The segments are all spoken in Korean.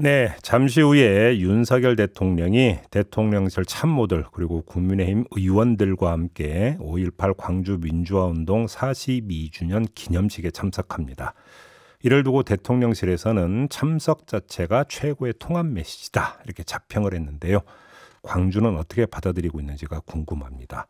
네, 잠시 후에 윤석열 대통령이 대통령실 참모들 그리고 국민의힘 의원들과 함께 5.18 광주민주화운동 42주년 기념식에 참석합니다. 이를 두고 대통령실에서는 참석 자체가 최고의 통합 메시지다 이렇게 자평을 했는데요. 광주는 어떻게 받아들이고 있는지가 궁금합니다.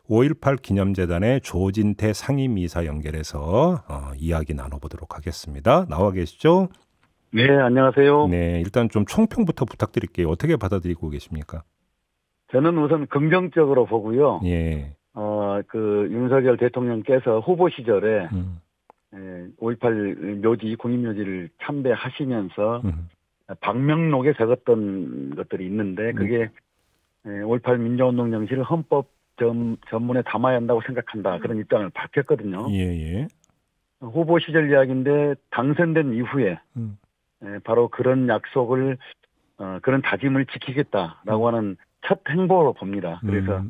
5.18 기념재단의 조진태 상임이사 연결해서 이야기 나눠보도록 하겠습니다. 나와 계시죠? 네, 안녕하세요. 네, 일단 좀 총평부터 부탁드릴게요. 어떻게 받아들이고 계십니까? 저는 우선 긍정적으로 보고요. 예. 윤석열 대통령께서 후보 시절에 음. 5.18 묘지, 국립묘지를 참배하시면서 방명록에 적었던 것들이 있는데 그게 5.18 민주화운동 정신을 헌법 전문에 담아야 한다고 생각한다. 그런 입장을 밝혔거든요. 예. 후보 시절 이야기인데 당선된 이후에 바로 그런 약속을 그런 다짐을 지키겠다라고 하는 첫 행보로 봅니다. 그래서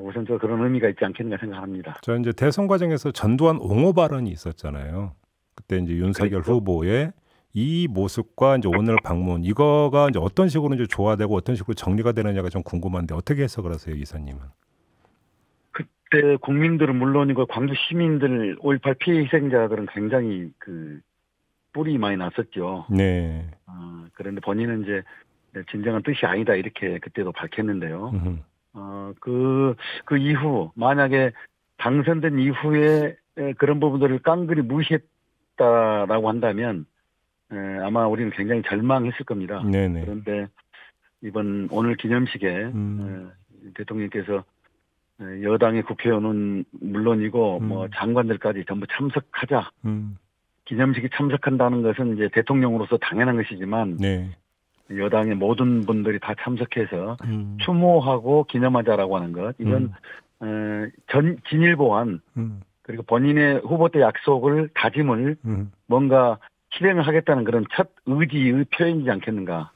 우선 그런 의미가 있지 않겠는가 생각합니다. 저 이제 대선 과정에서 전두환 옹호 발언이 있었잖아요. 그때 이제 윤석열 그랬죠. 후보의 이 모습과 이제 오늘 방문 이거가 이제 어떤 식으로 이제 조화되고 어떤 식으로 정리가 되느냐가 좀 궁금한데 어떻게 해석을 하세요, 이사님은? 그때 국민들은 물론이고 광주 시민들 5.18 피해 희생자들은 굉장히 뿔이 많이 났었죠. 네. 그런데 본인은 이제 진정한 뜻이 아니다 이렇게 그때도 밝혔는데요. 그 이후 만약에 당선된 이후에 그런 부분들을 깡그리 무시했다라고 한다면 아마 우리는 굉장히 절망했을 겁니다. 네네. 그런데 오늘 기념식에 대통령께서 여당의 국회의원은 물론이고 뭐 장관들까지 전부 참석하자. 기념식에 참석한다는 것은 이제 대통령으로서 당연한 것이지만 네. 여당의 모든 분들이 다 참석해서 추모하고 기념하자라고 하는 것 이건 진일보한 그리고 본인의 후보 때 약속을 다짐을 뭔가 실행을 하겠다는 그런 첫 의지의 표현이지 않겠는가.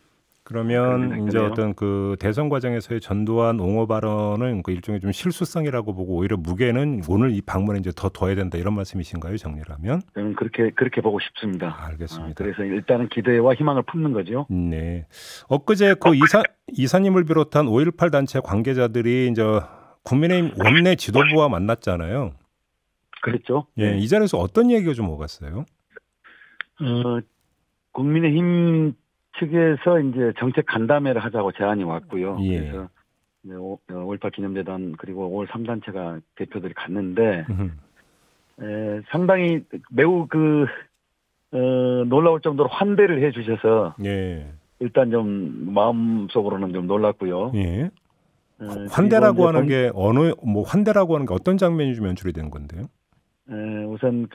그러면 이제 어떤 그 대선 과정에서의 전두환 옹호 발언은 그 일종의 좀 실수성이라고 보고 오히려 무게는 오늘 이 방문에 이제 더 둬야 된다 이런 말씀이신가요, 정리라면? 저는 그렇게 보고 싶습니다. 알겠습니다. 그래서 일단은 기대와 희망을 품는 거죠. 네. 엊그제 그 이사님을 비롯한 5.18 단체 관계자들이 이제 국민의힘 원내 지도부와 만났잖아요. 그랬죠. 예, 이 자리에서 어떤 얘기가 좀 오갔어요? 국민의힘 측에서 이제 정책 간담회를 하자고 제안이 왔고요. 예. 그래서 5.18 기념재단 그리고 5월 3단체가 대표들이 갔는데 상당히 매우 놀라울 정도로 환대를 해주셔서 예. 일단 좀 마음속으로는 좀 놀랐고요. 예. 환대라고 하는 게 환대라고 하는 게 어떤 장면이 좀 연출이 된 건데요? 우선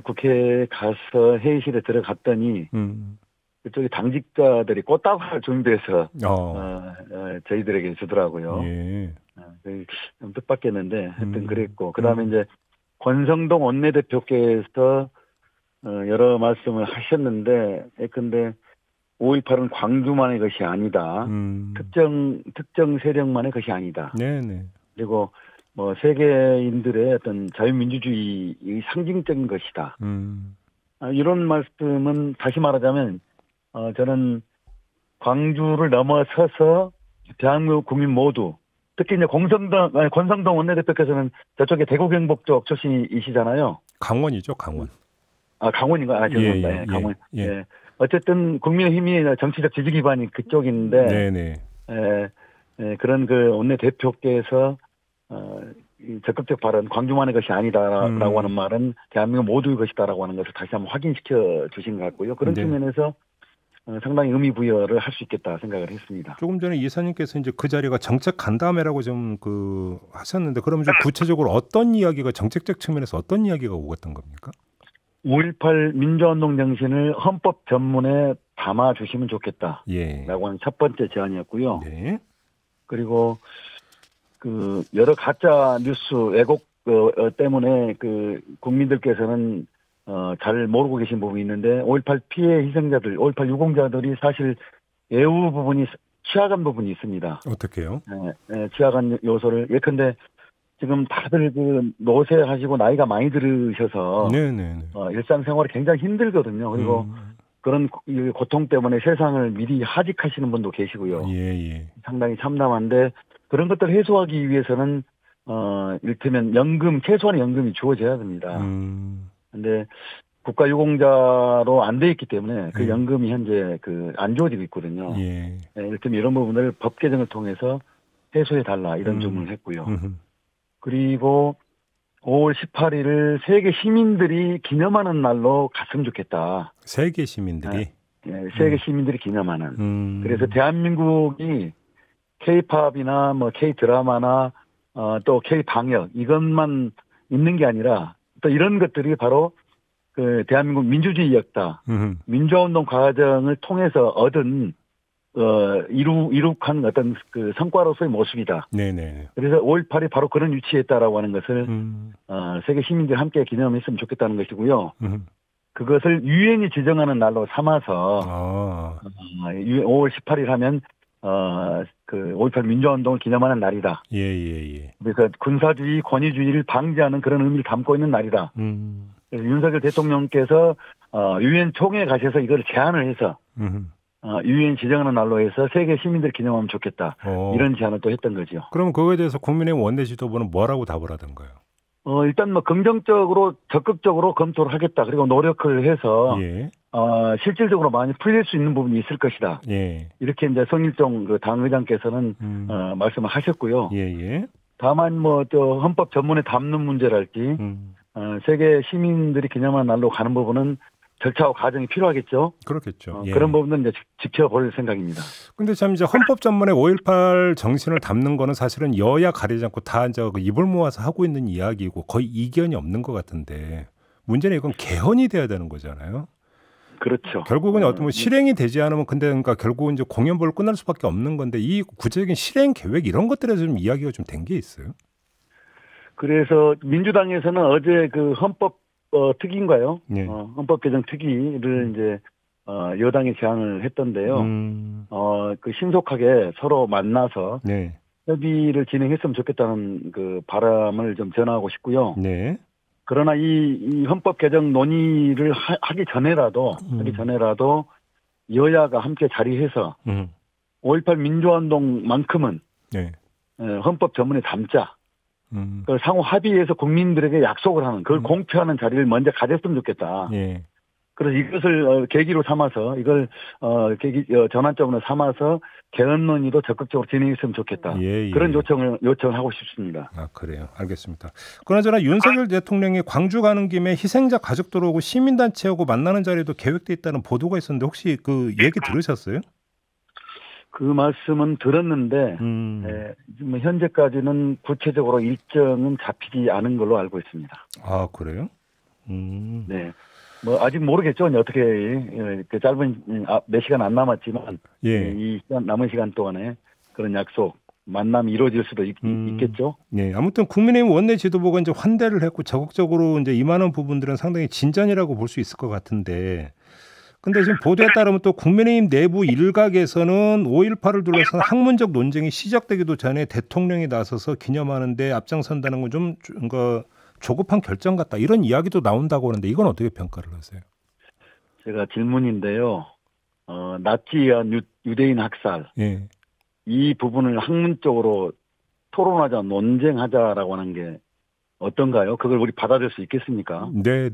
국회에 가서 회의실에 들어갔더니 그쪽에 당직자들이 꽃다발을 준비해서 저희들에게 주더라고요. 예. 좀 뜻밖했는데 하여튼 그랬고 그다음에 이제 권성동 원내대표께서 여러 말씀을 하셨는데 근데 5.18은 광주만의 것이 아니다. 특정 세력만의 것이 아니다. 네네. 그리고 뭐 세계인들의 어떤 자유민주주의의 상징적인 것이다. 이런 말씀은 다시 말하자면 저는 광주를 넘어서서 대한민국 국민 모두 특히 이제 권성동 원내대표께서는 저쪽에 대구 경북 쪽 출신이시잖아요. 강원이죠, 강원. 강원인가? 죄송합니다. 예, 강원. 예. 예. 어쨌든 국민의힘이 정치적 지지 기반이 그쪽인데 네네. 그런 원내대표께서 적극적 발언, 광주만의 것이 아니다라고 하는 말은 대한민국 모두의 것이다라고 하는 것을 다시 한번 확인시켜 주신 것 같고요. 그런 측면에서 상당히 의미 부여를 할 수 있겠다 생각을 했습니다. 조금 전에 이사님께서 이제 그 자리가 정책 간담회라고 좀 하셨는데 그러면 좀 구체적으로 어떤 이야기가 정책적 측면에서 어떤 이야기가 오갔던 겁니까? 5.18 민주화운동 정신을 헌법 전문에 담아 주시면 좋겠다라고 하는 첫 번째 제안이었고요. 네. 그리고 여러 가짜 뉴스 왜곡 때문에 국민들께서는 잘 모르고 계신 부분이 있는데 5.18 피해 희생자들, 5.18 유공자들이 사실 예우 부분이 취약한 부분이 있습니다. 어떻게요? 취약한 요소를 예컨대 지금 다들 노쇠하시고 나이가 많이 들으셔서 일상생활이 굉장히 힘들거든요. 그리고 그런 이 고통 때문에 세상을 미리 하직하시는 분도 계시고요. 예, 예. 상당히 참담한데 그런 것들을 해소하기 위해서는 이를테면 연금, 최소한의 연금이 주어져야 됩니다. 근데 국가유공자로 안 돼 있기 때문에 그 연금이 현재 안 주어지고 있거든요. 예. 네, 이를테면 이런 부분을 법 개정을 통해서 해소해 달라 이런 주문을 했고요. 그리고 5월 18일을 세계 시민들이 기념하는 날로 갔으면 좋겠다. 세계 시민들이? 네, 세계 시민들이 기념하는. 그래서 대한민국이 K-팝이나 뭐 K-드라마나 또 K-방역 이것만 있는 게 아니라 또 이런 것들이 바로 그 대한민국 민주주의였다. 민주화운동 과정을 통해서 얻은 이룩한 어떤 그 성과로서의 모습이다. 네네. 그래서 5.18이 바로 그런 위치에 있다라고 하는 것을 세계 시민들이 함께 기념했으면 좋겠다는 것이고요. 그것을 유엔이 지정하는 날로 삼아서 5월 18일 하면 그 5.18 민주화운동을 기념하는 날이다. 예. 그래서 군사주의, 권위주의를 방지하는 그런 의미를 담고 있는 날이다. 그래서 윤석열 대통령께서 유엔 총회에 가셔서 이걸 제안을 해서 유엔 지정하는 날로 해서 세계 시민들 기념하면 좋겠다. 이런 제안을 또 했던 거죠. 그럼 그거에 대해서 국민의힘 원내 지도부는 뭐라고 답을 하던가요? 일단 뭐 긍정적으로 적극적으로 검토를 하겠다. 그리고 노력을 해서 예. 실질적으로 많이 풀릴 수 있는 부분이 있을 것이다. 예. 이렇게 이제 성일종 그 당의장께서는 말씀을 하셨고요. 예. 다만 뭐 저 헌법 전문에 담는 문제랄지 세계 시민들이 기념하는 날로 가는 부분은 절차와 과정이 필요하겠죠. 그렇겠죠. 예. 그런 부분은 이제 지켜볼 생각입니다. 근데 참 이제 헌법 전문에 5.18 정신을 담는 거는 사실은 여야 가리지 않고 다 이제 입을 모아서 하고 있는 이야기고 거의 이견이 없는 것 같은데 문제는 이건 개헌이 돼야 되는 거잖아요. 그렇죠. 결국은 어떤 뭐 실행이 되지 않으면 근데 그러니까 결국은 이제 공연보를 끝날 수밖에 없는 건데 이 구체적인 실행 계획 이런 것들에서 좀 이야기가 좀 된 게 있어요. 그래서 민주당에서는 어제 그 헌법 특위인가요? 네. 헌법 개정 특위를 이제 여당이 제안을 했던데요. 그 신속하게 서로 만나서 네. 협의를 진행했으면 좋겠다는 그 바람을 좀 전하고 싶고요. 네. 그러나 이 헌법 개정 논의를 하기 전에라도 여야가 함께 자리해서 5.18 민주화운동만큼은 네. 헌법 전문에 담자. 그걸 상호 합의해서 국민들에게 약속을 하는 그걸 공표하는 자리를 먼저 가졌으면 좋겠다. 예. 그래서 이것을 계기로 삼아서 이걸 전환점으로 삼아서 개헌 논의도 적극적으로 진행했으면 좋겠다. 예. 그런 요청을 하고 싶습니다. 아 그래요. 알겠습니다. 그나저나 윤석열 대통령이 광주 가는 김에 희생자 가족들하고 시민단체하고 만나는 자리도 계획돼 있다는 보도가 있었는데 혹시 그 얘기 들으셨어요? 그 말씀은 들었는데 지금 현재까지는 구체적으로 일정은 잡히지 않은 걸로 알고 있습니다. 아 그래요? 네. 뭐 아직 모르겠죠. 어떻게 그 짧은 몇 시간 안 남았지만 이 남은 시간 동안에 그런 약속 만남이 이루어질 수도 있겠죠. 네. 아무튼 국민의힘 원내 지도부가 이제 환대를 했고 적극적으로 이제 임하는 부분들은 상당히 진전이라고 볼 수 있을 것 같은데. 근데 지금 보도에 따르면 또 국민의힘 내부 일각에서는 5.18을 둘러싼 학문적 논쟁이 시작되기도 전에 대통령이 나서서 기념하는데 앞장선다는 건 좀 조급한 결정 같다. 이런 이야기도 나온다고 하는데 이건 어떻게 평가를 하세요? 제가 질문인데요. 나치한 유대인 학살. 예. 이 부분을 학문적으로 토론하자, 논쟁하자라고 하는 게 어떤가요? 그걸 우리 받아들일 수 있겠습니까? 네.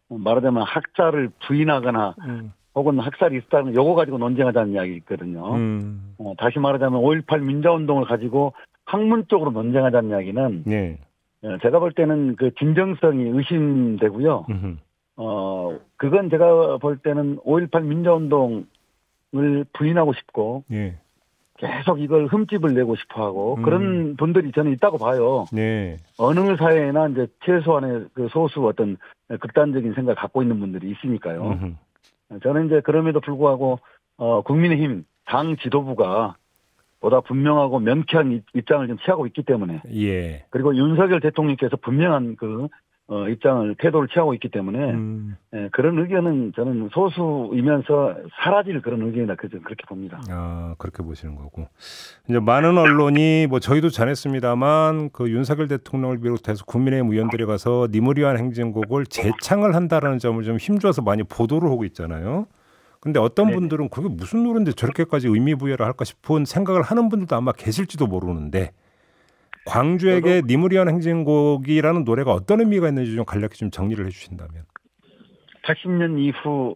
말하자면 학살을 부인하거나 혹은 학살이 있다는 요거 가지고 논쟁하자는 이야기 있거든요. 다시 말하자면 5.18 민주화운동을 가지고 학문적으로 논쟁하자는 이야기는 제가 볼 때는 그 진정성이 의심되고요. 그건 제가 볼 때는 5.18 민주화운동을 부인하고 싶고 계속 이걸 흠집을 내고 싶어하고 그런 분들이 저는 있다고 봐요. 어느 사회나 이제 최소한의 그 소수 어떤 극단적인 생각을 갖고 있는 분들이 있으니까요. 저는 이제 그럼에도 불구하고 국민의힘 당 지도부가 보다 분명하고 명쾌한 입장을 좀 취하고 있기 때문에 그리고 윤석열 대통령께서 분명한 그 태도를 취하고 있기 때문에 그런 의견은 저는 소수이면서 사라질 그런 의견이다 그렇게 봅니다. 아 그렇게 보시는 거고 이제 많은 언론이 뭐 저희도 전했습니다만 그 윤석열 대통령을 비롯해서 국민의힘 의원들이 가서 니무리한 행진곡을 재창을 한다라는 점을 좀 힘줘서 많이 보도를 하고 있잖아요. 근데 어떤 네. 분들은 그게 무슨 노래인데 저렇게까지 의미 부여를 할까 싶은 생각을 하는 분들도 아마 계실지도 모르는데 광주에게 저도 님을 위한 행진곡이라는 노래가 어떤 의미가 있는지 좀 간략히 좀 정리를 해주신다면. 80년 이후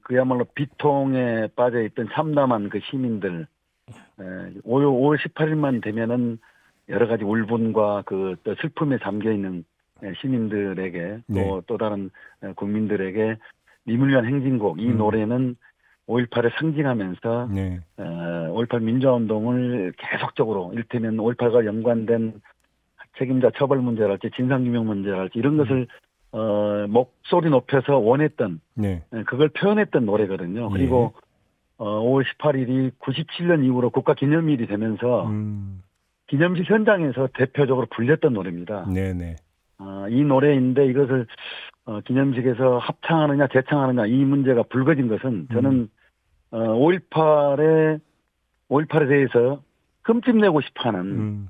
그야말로 비통에 빠져 있던 참담한 그 시민들 5월 18일만 되면은 여러 가지 울분과 그 또 슬픔에 잠겨 있는 시민들에게 네. 또 다른 국민들에게 님을 위한 행진곡 이 노래는 5.18을 상징하면서 네. 5.18 민주화운동을 계속적으로 이를테면 5.18과 연관된 책임자 처벌 문제랄지 진상규명 문제랄지 이런 것을 목소리 높여서 원했던 네. 그걸 표현했던 노래거든요. 예. 그리고 5월 18일이 97년 이후로 국가기념일이 되면서 기념식 현장에서 대표적으로 불렸던 노래입니다. 네네. 이 노래인데 이것을 기념식에서 합창하느냐 재창하느냐 이 문제가 불거진 것은 저는 5.18에 대해서 흠집내고 싶어하는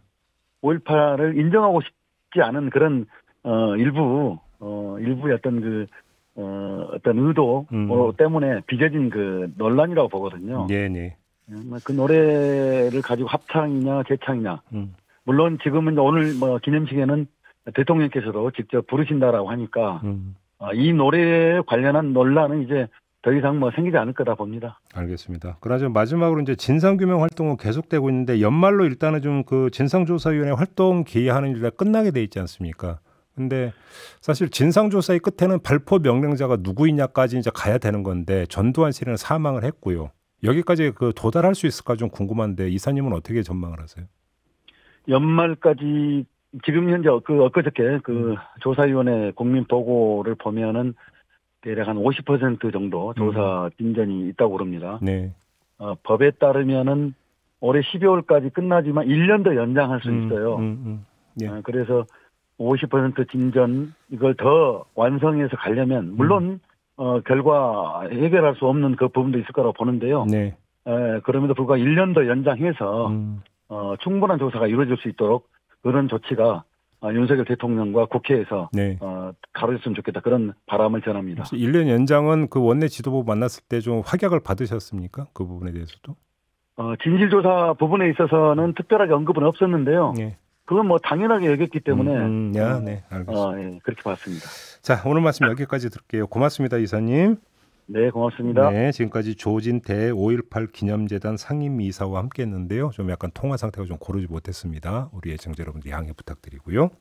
5.18을 인정하고 싶지 않은 그런 일부의 어떤 의도 때문에 빚어진 그 논란이라고 보거든요. 네네. 그 노래를 가지고 합창이냐 재창이냐. 물론 지금은 오늘 기념식에는 대통령께서도 직접 부르신다라고 하니까 이 노래에 관련한 논란은 이제 더 이상 생기지 않을 거다 봅니다. 알겠습니다. 그러나 마지막으로 이제 진상규명 활동은 계속되고 있는데 연말로 일단은 좀 그 진상조사위원회 활동 기하는 일이 끝나게 돼 있지 않습니까? 근데 사실 진상조사의 끝에는 발포 명령자가 누구이냐까지 이제 가야 되는 건데 전두환 씨는 사망을 했고요. 여기까지 그 도달할 수 있을까 좀 궁금한데 이사님은 어떻게 전망을 하세요? 연말까지 지금 현재 엊그저께 그 조사위원회 국민 보고를 보면은 대략 한 50% 정도 조사 진전이 있다고 그럽니다. 네. 법에 따르면은 올해 12월까지 끝나지만 1년 더 연장할 수 있어요. 예. 그래서 50% 진전 이걸 더 완성해서 가려면 물론 결과 해결할 수 없는 그 부분도 있을 거라고 보는데요. 네. 그럼에도 불구하고 1년 더 연장해서 충분한 조사가 이루어질 수 있도록 그런 조치가 윤석열 대통령과 국회에서 네. 가로졌으면 좋겠다 그런 바람을 전합니다. 1년 연장은 그 원내 지도부 만났을 때 좀 확약을 받으셨습니까? 그 부분에 대해서도? 진실조사 부분에 있어서는 특별하게 언급은 없었는데요. 네. 그건 당연하게 여겼기 때문에 네, 알겠습니다. 예, 그렇게 봤습니다. 자, 오늘 말씀 여기까지 들을게요. 고맙습니다, 이사님. 네, 고맙습니다. 네, 지금까지 조진태 5.18 기념재단 상임이사와 함께했는데요. 좀 약간 통화 상태가 좀 고르지 못했습니다. 우리 애청자 여러분들 양해 부탁드리고요.